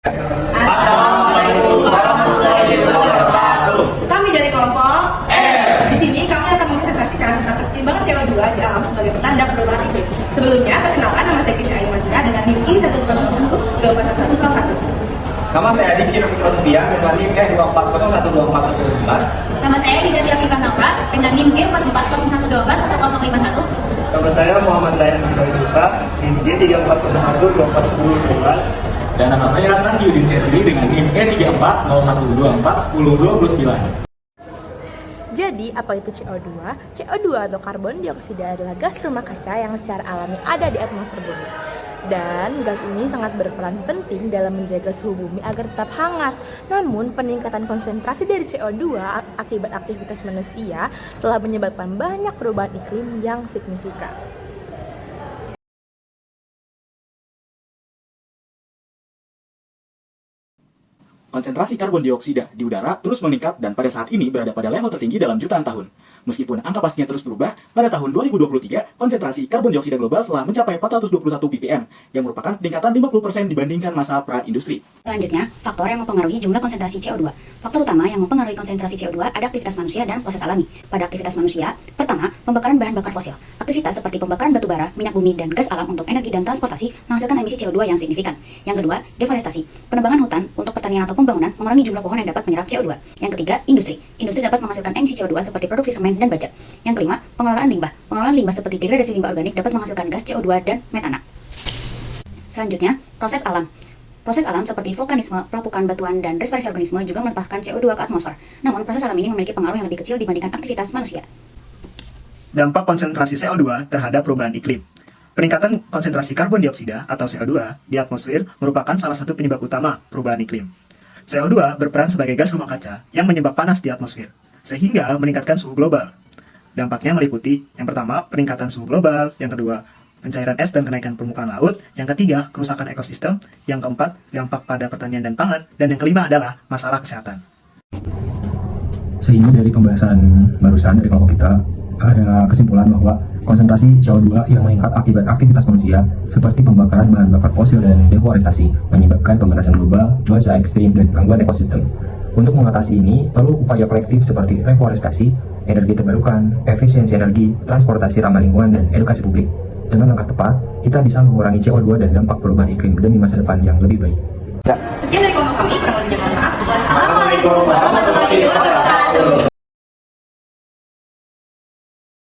Assalamualaikum warahmatullahi wabarakatuh. Kami dari kelompok R. Di sini kami akan mempresentasikan tentang kesetimbangan CO2 di alam sebagai petanda perubahan iklim. Sebelumnya, perkenalkan nama saya Kisha Ilmazina dengan NIM I101241101. Nama saya Adi Kiro Fikro Sofia dengan NIM E24012411. Nama saya Izati Afifah Naura dengan NIM G4401241051. Nama saya Muhammad Ryan Duka, NIM G3401241012. Dan nama saya Tanggi Udin Setri dengan NIM E3401241029. Jadi, apa itu CO2? CO2 atau karbon dioksida adalah gas rumah kaca yang secara alami ada di atmosfer bumi. Dan gas ini sangat berperan penting dalam menjaga suhu bumi agar tetap hangat. Namun, peningkatan konsentrasi dari CO2 akibat aktivitas manusia telah menyebabkan banyak perubahan iklim yang signifikan. Konsentrasi karbon dioksida di udara terus meningkat dan pada saat ini berada pada level tertinggi dalam jutaan tahun. Meskipun angka pastinya terus berubah, pada tahun 2023, konsentrasi karbon dioksida global telah mencapai 421 ppm, yang merupakan peningkatan 50% dibandingkan masa pra-industri. Selanjutnya, faktor yang mempengaruhi jumlah konsentrasi CO2. Faktor utama yang mempengaruhi konsentrasi CO2 ada aktivitas manusia dan proses alami. Pada aktivitas manusia, pertama, pembakaran bahan bakar fosil. Aktivitas seperti pembakaran batu bara, minyak bumi, dan gas alam untuk energi dan transportasi menghasilkan emisi CO2 yang signifikan. Yang kedua, deforestasi. Penebangan hutan untuk pertanian atau pembangunan mengurangi jumlah pohon yang dapat menyerap CO2. Yang ketiga, industri. Industri dapat menghasilkan emisi CO2 seperti produksi semen dan baja. Yang kelima, pengelolaan limbah. Pengelolaan limbah seperti degradasi limbah organik dapat menghasilkan gas CO2 dan metana. Selanjutnya, proses alam. Proses alam seperti vulkanisme, pelapukan batuan, dan respirasi organisme juga melepaskan CO2 ke atmosfer. Namun, proses alam ini memiliki pengaruh yang lebih kecil dibandingkan aktivitas manusia. Dampak konsentrasi CO2 terhadap perubahan iklim. Peningkatan konsentrasi karbon dioksida atau CO2 di atmosfer merupakan salah satu penyebab utama perubahan iklim. CO2 berperan sebagai gas rumah kaca yang menyebabkan panas di atmosfer, sehingga meningkatkan suhu global. Dampaknya meliputi, yang pertama, peningkatan suhu global, yang kedua, pencairan es dan kenaikan permukaan laut, yang ketiga, kerusakan ekosistem, yang keempat, dampak pada pertanian dan pangan, dan yang kelima adalah masalah kesehatan. Sehingga dari pembahasan barusan dari kelompok kita, ada kesimpulan bahwa konsentrasi CO2 yang meningkat akibat aktivitas manusia seperti pembakaran bahan bakar fosil dan deforestasi menyebabkan pemanasan global, cuaca ekstrim, dan gangguan ekosistem. Untuk mengatasi ini, perlu upaya kolektif seperti reforestasi, energi terbarukan, efisiensi energi, transportasi ramah lingkungan, dan edukasi publik. Dengan langkah tepat, kita bisa mengurangi CO2 dan dampak perubahan iklim demi masa depan yang lebih baik. Sekian dari kelompok kami, kurang lebihnya mohon maaf. Assalamualaikum warahmatullahi wabarakatuh.